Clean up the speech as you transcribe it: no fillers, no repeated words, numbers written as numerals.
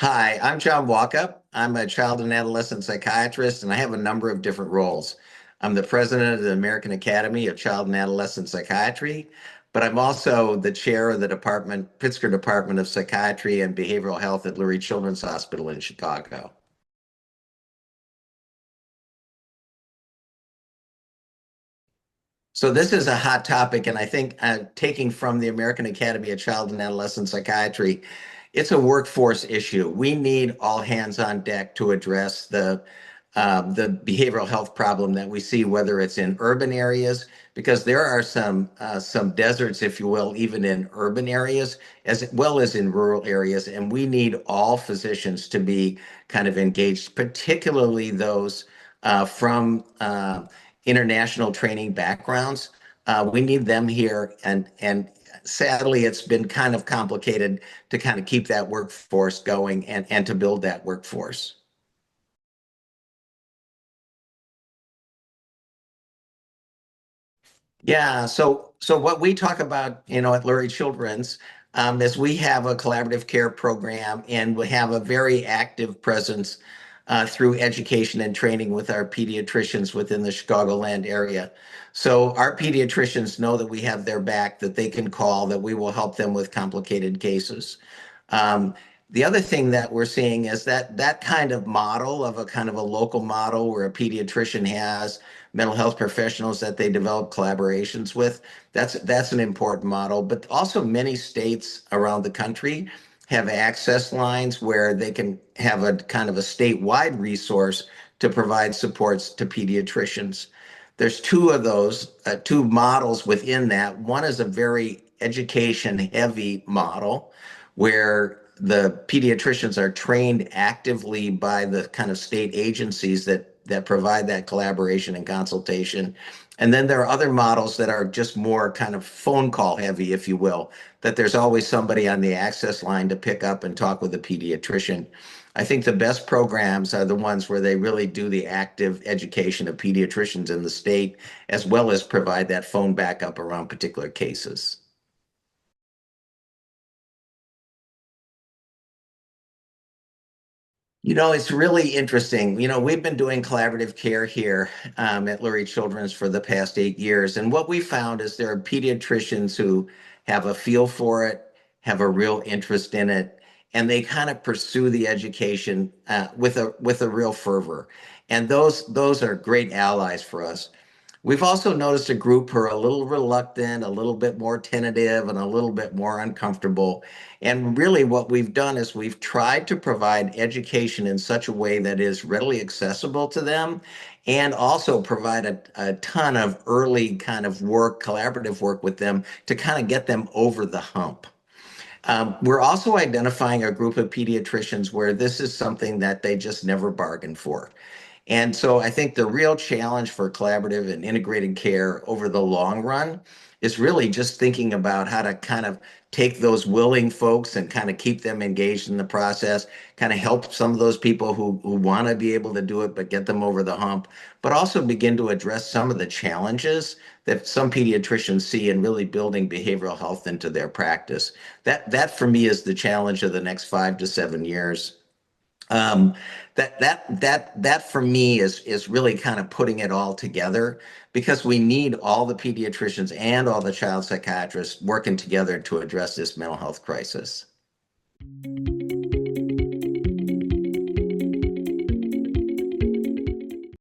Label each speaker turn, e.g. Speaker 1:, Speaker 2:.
Speaker 1: Hi, I'm John Walkup. I'm a child and adolescent psychiatrist, and I have a number of different roles. I'm the president of the American Academy of Child and Adolescent Psychiatry, but I'm also the chair of the Pittsburgh Department of Psychiatry and Behavioral Health at Lurie Children's Hospital in Chicago. So this is a hot topic, and I think taking from the American Academy of Child and Adolescent Psychiatry, it's a workforce issue. We need all hands on deck to address the behavioral health problem that we see, whether it's in urban areas, because there are some deserts, if you will, even in urban areas, as well as in rural areas, and we need all physicians to be kind of engaged, particularly those from international training backgrounds. We need them here, and sadly, it's been kind of complicated to kind of keep that workforce going and to build that workforce. Yeah, so what we talk about, at Lurie Children's, is we have a collaborative care program, and we have a very active presence through education and training with our pediatricians within the Chicagoland area. So our pediatricians know that we have their back, that they can call, that we will help them with complicated cases. Um, the other thing that we're seeing is that kind of model of a kind of a local model where a pediatrician has mental health professionals that they develop collaborations with. That's an important model. But also many states around the country have access lines where they can have a kind of a statewide resource to provide supports to pediatricians. There's two of those, two models within that. One is a very education heavy model where the pediatricians are trained actively by the kind of state agencies that provide that collaboration and consultation. And then there are other models that are just more kind of phone call heavy, if you will, that there's always somebody on the access line to pick up and talk with a pediatrician. I think the best programs are the ones where they really do the active education of pediatricians in the state, as well as provide that phone backup around particular cases. It's really interesting. We've been doing collaborative care here at Lurie Children's for the past 8 years. And what we found is there are pediatricians who have a feel for it, have a real interest in it, and they kind of pursue the education with a real fervor. And those are great allies for us. We've also noticed a group who are a little reluctant, a little bit more tentative, and a little bit more uncomfortable. And really, what we've done is we've tried to provide education in such a way that is readily accessible to them and also provide a ton of early kind of work, collaborative work with them to kind of get them over the hump. We're also identifying a group of pediatricians where this is something that they just never bargained for. And so I think the real challenge for collaborative and integrated care over the long run is really just thinking about how to kind of take those willing folks and kind of keep them engaged in the process, kind of help some of those people who want to be able to do it, but get them over the hump, but also begin to address some of the challenges that some pediatricians see in really building behavioral health into their practice. That for me is the challenge of the next 5 to 7 years. Um, that for me is really kind of putting it all together because we need all the pediatricians and all the child psychiatrists working together to address this mental health crisis.